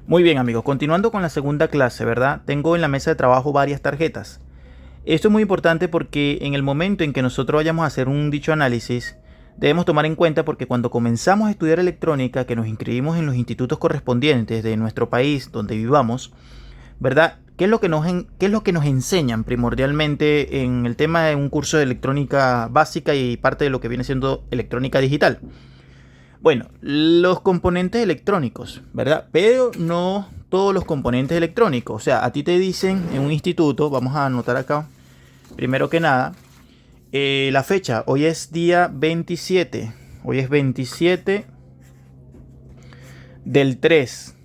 Muy bien, amigos, continuando con la segunda clase, ¿verdad? Tengo en la mesa de trabajo varias tarjetas. Esto es muy importante porque en el momento en que nosotros vayamos a hacer un dicho análisis, debemos tomar en cuenta porque cuando comenzamos a estudiar electrónica, que nos inscribimos en los institutos correspondientes de nuestro país donde vivamos, ¿verdad? ¿Qué es lo que nos enseñan primordialmente en el tema de un curso de electrónica básica y parte de lo que viene siendo electrónica digital? Bueno, los componentes electrónicos, ¿verdad? Pero no todos los componentes electrónicos. O sea, a ti te dicen en un instituto, vamos a anotar acá, primero que nada, la fecha. Hoy es día 27. Hoy es 27 del 3,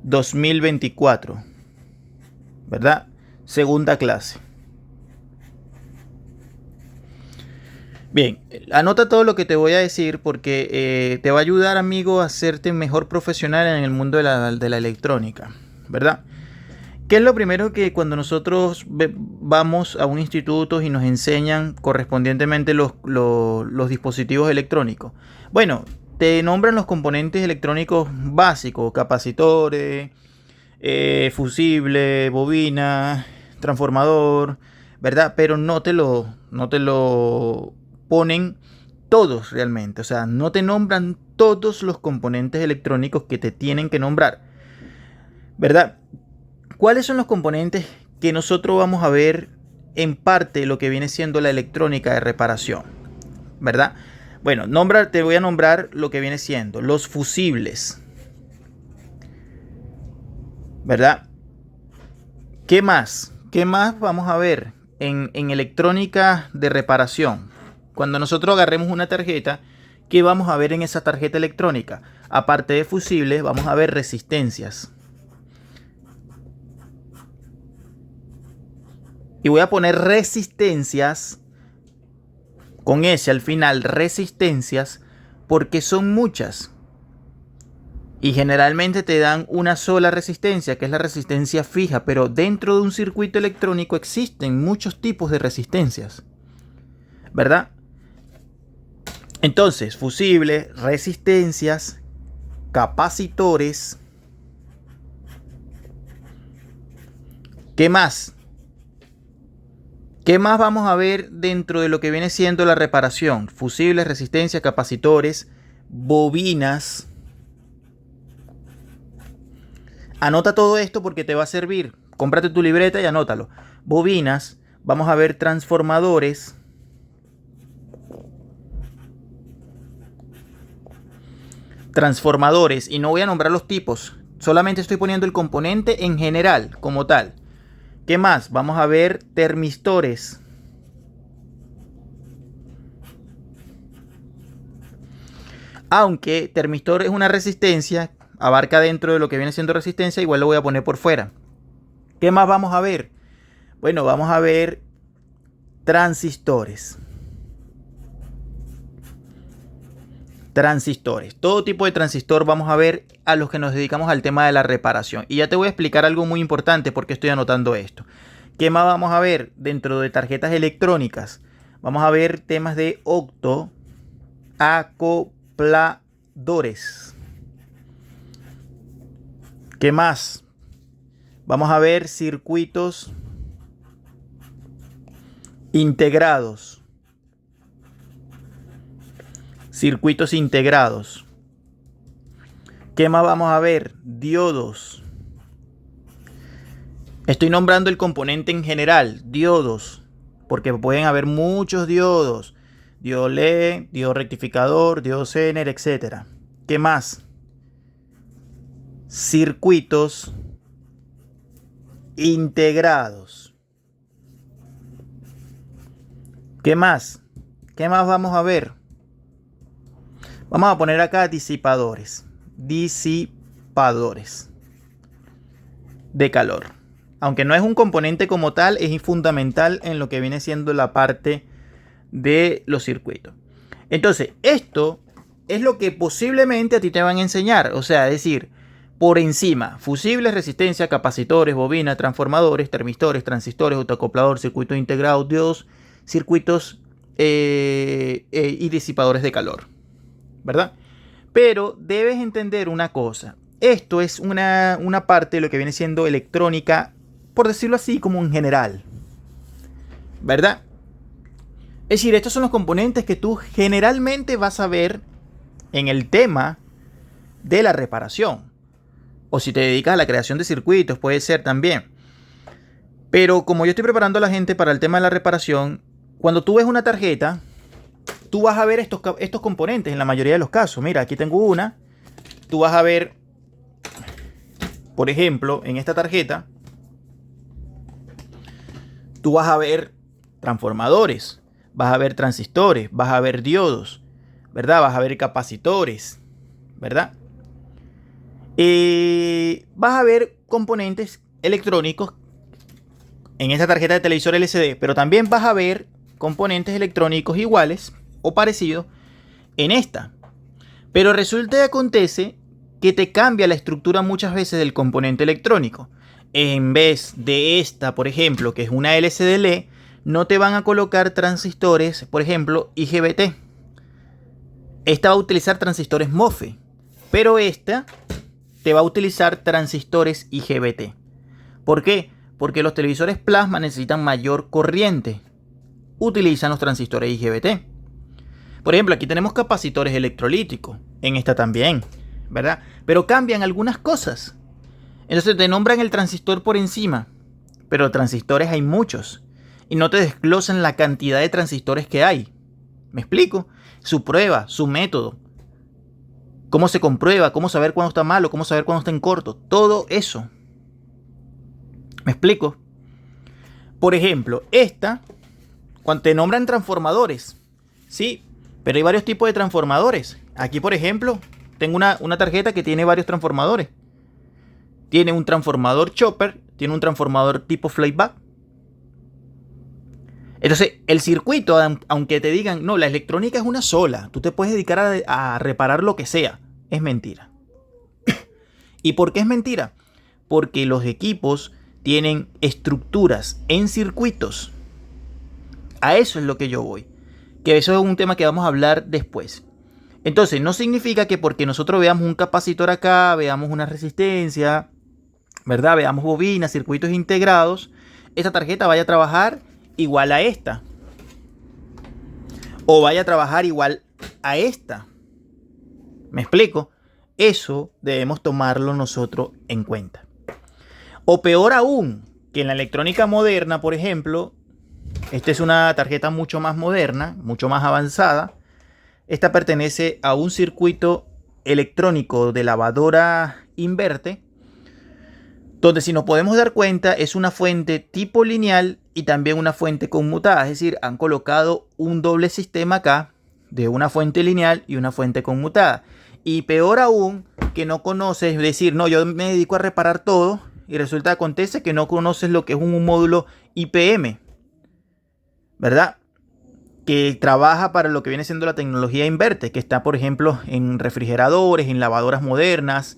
2024, ¿verdad? Segunda clase. Bien, anota todo lo que te voy a decir porque te va a ayudar, amigo, a hacerte mejor profesional en el mundo de la electrónica, ¿verdad? ¿Qué es lo primero que cuando nosotros vamos a un instituto y nos enseñan correspondientemente los dispositivos electrónicos? Bueno, te nombran los componentes electrónicos básicos, capacitores, fusible, bobina, transformador, ¿verdad? Pero no te lo ponen todos realmente. O sea, no te nombran todos los componentes electrónicos que te tienen que nombrar, ¿verdad? ¿Cuáles son los componentes que nosotros vamos a ver en parte lo que viene siendo la electrónica de reparación? ¿Verdad? Bueno, te voy a nombrar lo que viene siendo los fusibles, ¿verdad? ¿Qué más? ¿Qué más vamos a ver en electrónica de reparación? Cuando nosotros agarremos una tarjeta, ¿qué vamos a ver en esa tarjeta electrónica? Aparte de fusibles, vamos a ver resistencias. Y voy a poner resistencias con S al final, resistencias, porque son muchas. Y generalmente te dan una sola resistencia, que es la resistencia fija, pero dentro de un circuito electrónico existen muchos tipos de resistencias, ¿verdad? Entonces, fusibles, resistencias, capacitores. ¿Qué más? ¿Qué más vamos a ver dentro de lo que viene siendo la reparación? Fusibles, resistencias, capacitores, bobinas. Anota todo esto porque te va a servir. Cómprate tu libreta y anótalo. Bobinas, vamos a ver transformadores. Transformadores, y no voy a nombrar los tipos. Solamente estoy poniendo el componente en general, como tal. ¿Qué más? Vamos a ver termistores. Aunque termistor es una resistencia, abarca dentro de lo que viene siendo resistencia, igual lo voy a poner por fuera. ¿Qué más vamos a ver? Bueno, vamos a ver transistores. Transistores. Todo tipo de transistor vamos a ver a los que nos dedicamos al tema de la reparación. Y ya te voy a explicar algo muy importante porque estoy anotando esto. ¿Qué más vamos a ver dentro de tarjetas electrónicas? Vamos a ver temas de octo acopladores. ¿Qué más? Vamos a ver circuitos integrados. Circuitos integrados. ¿Qué más vamos a ver? Diodos. Estoy nombrando el componente en general, diodos, porque pueden haber muchos diodos. Diodo LED, diodo rectificador, diodo Zener, etc. ¿Qué más? Circuitos integrados. ¿Qué más? ¿Qué más vamos a ver? Vamos a poner acá disipadores. Disipadores de calor. Aunque no es un componente como tal, es fundamental en lo que viene siendo la parte de los circuitos. Entonces, esto es lo que posiblemente a ti te van a enseñar. O sea, es decir, por encima, fusibles, resistencia, capacitores, bobinas, transformadores, termistores, transistores, autoacoplador, circuitos integrados, diodos, circuitos y disipadores de calor, ¿verdad? Pero debes entender una cosa. esto es una parte de lo que viene siendo electrónica, por decirlo así, como en general, ¿verdad? Es decir, estos son los componentes que tú generalmente vas a ver en el tema de la reparación. O si te dedicas a la creación de circuitos, puede ser también. Pero como yo estoy preparando a la gente para el tema de la reparación, cuando tú ves una tarjeta, tú vas a ver estos componentes en la mayoría de los casos. Mira, aquí tengo una. Tú vas a ver, por ejemplo, en esta tarjeta, tú vas a ver transformadores, vas a ver transistores, vas a ver diodos, ¿verdad? Vas a ver capacitores, ¿verdad? Vas a ver componentes electrónicos en esta tarjeta de televisor LCD, pero también vas a ver componentes electrónicos iguales o parecidos en esta. Pero resulta y acontece que te cambia la estructura muchas veces del componente electrónico. En vez de esta, por ejemplo, que es una LCD, no te van a colocar transistores, por ejemplo, IGBT. Esta va a utilizar transistores MOSFET, pero esta te va a utilizar transistores IGBT. ¿Por qué? Porque los televisores plasma necesitan mayor corriente. Utilizan los transistores IGBT. Por ejemplo, aquí tenemos capacitores electrolíticos. En esta también, ¿verdad? Pero cambian algunas cosas. Entonces te nombran el transistor por encima. Pero transistores hay muchos. Y no te desglosan la cantidad de transistores que hay. ¿Me explico? Su prueba, su método. Cómo se comprueba, cómo saber cuándo está malo, cómo saber cuándo está en corto. Todo eso. ¿Me explico? Por ejemplo, esta, cuando te nombran transformadores, sí, pero hay varios tipos de transformadores. Aquí, por ejemplo, tengo una tarjeta que tiene varios transformadores. Tiene un transformador chopper, tiene un transformador tipo flyback. Entonces, el circuito, aunque te digan, no, la electrónica es una sola, tú te puedes dedicar a reparar lo que sea, es mentira. ¿Y por qué es mentira? Porque los equipos tienen estructuras en circuitos. A eso es lo que yo voy. Que eso es un tema que vamos a hablar después. Entonces, no significa que porque nosotros veamos un capacitor acá, veamos una resistencia, ¿verdad? Veamos bobinas, circuitos integrados, esta tarjeta vaya a trabajar igual a esta. O vaya a trabajar igual a esta. ¿Me explico? Eso debemos tomarlo nosotros en cuenta. O peor aún, que en la electrónica moderna, por ejemplo, esta es una tarjeta mucho más moderna, mucho más avanzada. Esta pertenece a un circuito electrónico de lavadora inverte, donde si nos podemos dar cuenta es una fuente tipo lineal y también una fuente conmutada. Es decir, han colocado un doble sistema acá de una fuente lineal y una fuente conmutada. Y peor aún, que no conoces, es decir, no, yo me dedico a reparar todo y resulta que acontece que no conoces lo que es un módulo IPM, ¿verdad? Que trabaja para lo que viene siendo la tecnología inverte, que está, por ejemplo, en refrigeradores, en lavadoras modernas,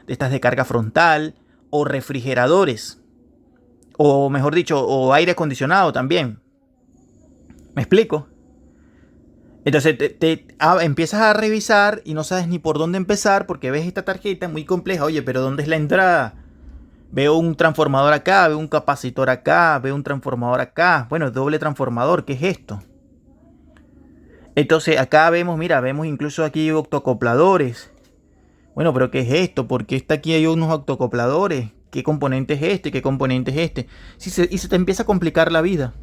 de estas de carga frontal, o refrigeradores, o mejor dicho, o aire acondicionado también. ¿Me explico? Entonces empiezas a revisar y no sabes ni por dónde empezar porque ves esta tarjeta muy compleja. Oye, pero ¿dónde es la entrada? Veo un transformador acá, veo un capacitor acá, veo un transformador acá. Bueno, doble transformador, ¿qué es esto? Entonces acá vemos, mira, vemos incluso aquí octocopladores. Bueno, pero ¿qué es esto? ¿Por qué está aquí hay unos octocopladores? ¿Qué componente es este? ¿Qué componente es este? Y se te empieza a complicar la vida.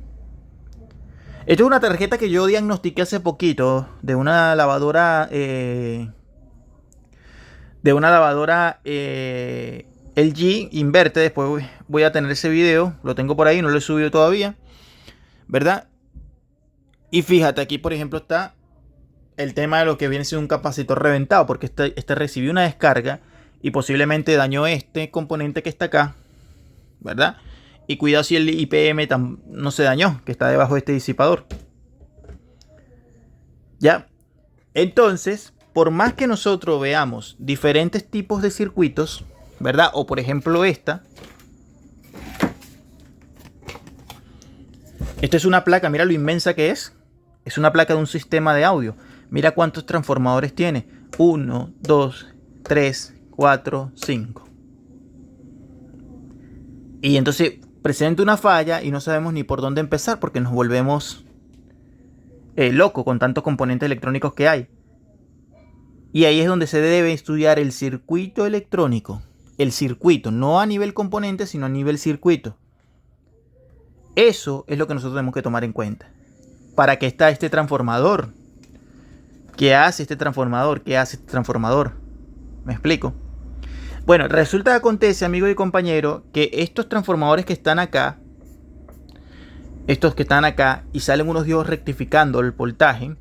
Esto es una tarjeta que yo diagnostiqué hace poquito de una lavadora LG Inverte. Después voy a tener ese video, lo tengo por ahí, no lo he subido todavía, ¿verdad? Y fíjate, aquí por ejemplo está el tema de lo que viene siendo un capacitor reventado, porque este recibió una descarga y posiblemente dañó este componente que está acá, ¿verdad? Y cuidado si el IPM no se dañó, que está debajo de este disipador. ¿Ya? Entonces, por más que nosotros veamos diferentes tipos de circuitos, ¿verdad? O por ejemplo esta es una placa, mira lo inmensa que es. Es una placa de un sistema de audio. Mira cuántos transformadores tiene. 1, 2, 3, 4, 5. Y entonces presenta una falla y no sabemos ni por dónde empezar porque nos volvemos locos con tantos componentes electrónicos que hay. Y ahí es donde se debe estudiar el circuito electrónico. El circuito, no a nivel componente, sino a nivel circuito. Eso es lo que nosotros tenemos que tomar en cuenta. ¿Para qué está este transformador? ¿Qué hace este transformador? ¿Qué hace este transformador? ¿Me explico? Bueno, resulta que acontece, amigo y compañero, que estos transformadores que están acá, y salen unos diodos rectificando el voltaje,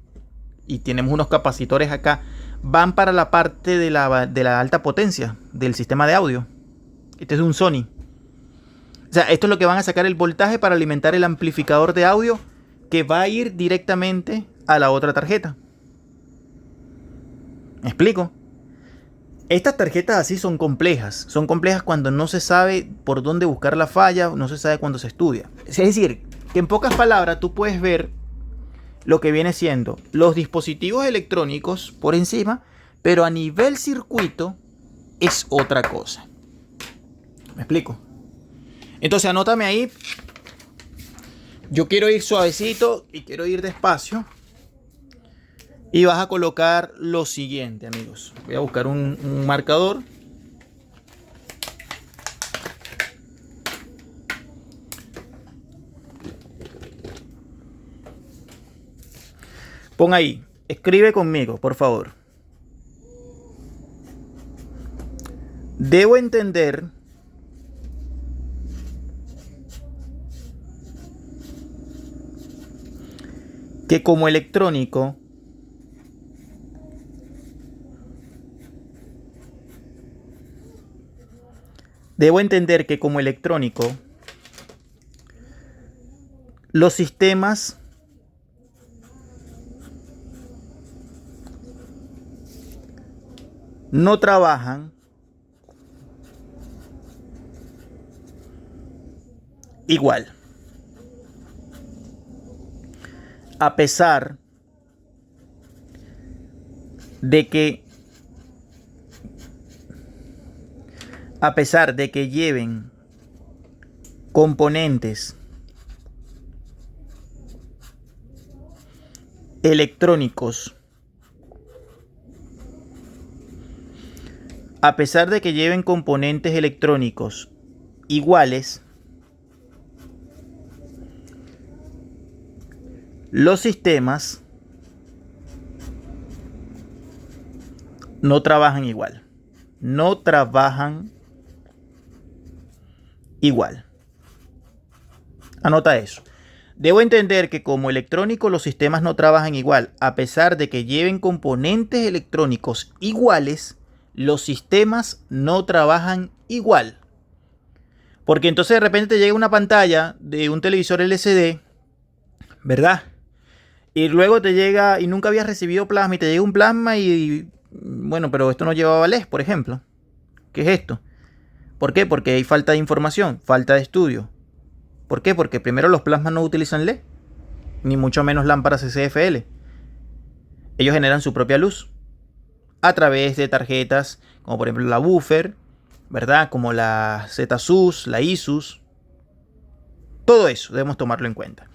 y tenemos unos capacitores acá, van para la parte de la alta potencia del sistema de audio. Este es un Sony. O sea, esto es lo que van a sacar el voltaje para alimentar el amplificador de audio que va a ir directamente a la otra tarjeta. ¿Me explico? Estas tarjetas así son complejas. Son complejas cuando no se sabe por dónde buscar la falla, no se sabe cuándo se estudia. Es decir, que en pocas palabras tú puedes ver lo que viene siendo los dispositivos electrónicos por encima, pero a nivel circuito es otra cosa. ¿Me explico? Entonces anótame ahí. Yo quiero ir suavecito y quiero ir despacio. Y vas a colocar lo siguiente, amigos. Voy a buscar un marcador. Pon ahí. Escribe conmigo, por favor. Debo entender que como electrónico los sistemas no trabajan igual. A pesar de que lleven componentes electrónicos, iguales, los sistemas no trabajan igual. No trabajan igual. Anota eso. Debo entender que como electrónico los sistemas no trabajan igual. A pesar de que lleven componentes electrónicos iguales, los sistemas no trabajan igual. Porque entonces de repente te llega una pantalla de un televisor LCD, ¿verdad? Y luego te llega y nunca habías recibido plasma y te llega un plasma y bueno, pero esto no llevaba LED, por ejemplo. ¿Qué es esto? ¿Por qué? Porque hay falta de información, falta de estudio. ¿Por qué? Porque primero los plasmas no utilizan LED, ni mucho menos lámparas CFL. Ellos generan su propia luz a través de tarjetas como por ejemplo la buffer, ¿verdad? Como la ZSUS, la ISUS. Todo eso debemos tomarlo en cuenta,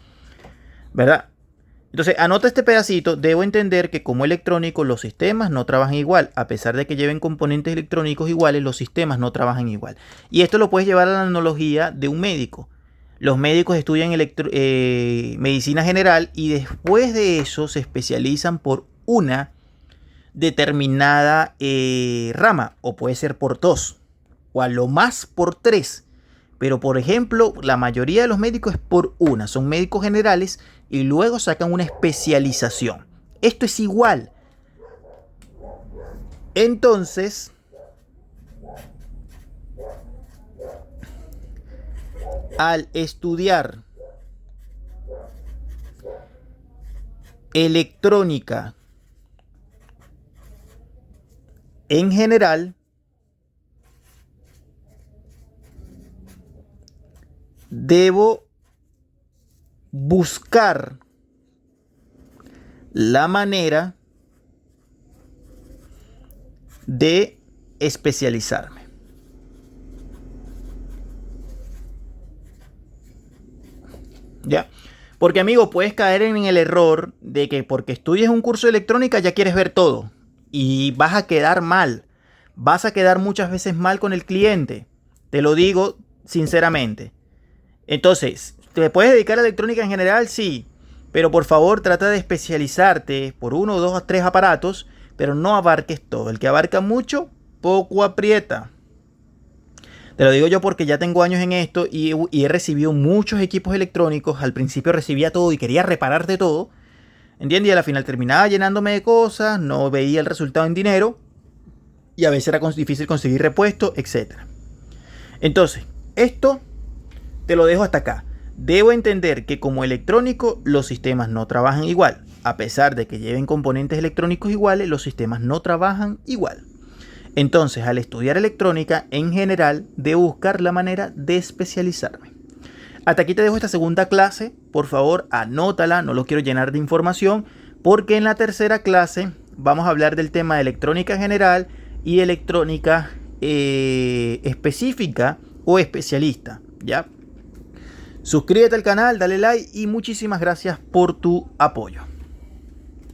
¿verdad? Entonces, anota este pedacito. Debo entender que como electrónico los sistemas no trabajan igual. A pesar de que lleven componentes electrónicos iguales, los sistemas no trabajan igual. Y esto lo puedes llevar a la analogía de un médico. Los médicos estudian medicina general y después de eso se especializan por una determinada rama. O puede ser por 2 o a lo más por 3. Pero por ejemplo, la mayoría de los médicos es por una. Son médicos generales y luego sacan una especialización. Esto es igual. Entonces, al estudiar electrónica en general, debo buscar la manera de especializarme. ¿Ya? Porque, amigo, puedes caer en el error de que porque estudies un curso de electrónica ya quieres ver todo. Y vas a quedar mal. Vas a quedar muchas veces mal con el cliente. Te lo digo sinceramente. Entonces, ¿te puedes dedicar a electrónica en general? Sí. Pero por favor trata de especializarte por 1, 2 o 3 aparatos, pero no abarques todo. El que abarca mucho, poco aprieta. Te lo digo yo porque ya tengo años en esto y he recibido muchos equipos electrónicos. Al principio recibía todo y quería repararte todo. ¿Entiendes? Y a la final terminaba llenándome de cosas, no veía el resultado en dinero y a veces era difícil conseguir repuestos, etc. Entonces, esto te lo dejo hasta acá. Debo entender que como electrónico los sistemas no trabajan igual. A pesar de que lleven componentes electrónicos iguales, los sistemas no trabajan igual. Entonces, al estudiar electrónica, en general, debo buscar la manera de especializarme. Hasta aquí te dejo esta segunda clase. Por favor, anótala, no lo quiero llenar de información, porque en la tercera clase vamos a hablar del tema de electrónica general y electrónica específica o especialista, ¿ya? Suscríbete al canal, dale like y muchísimas gracias por tu apoyo.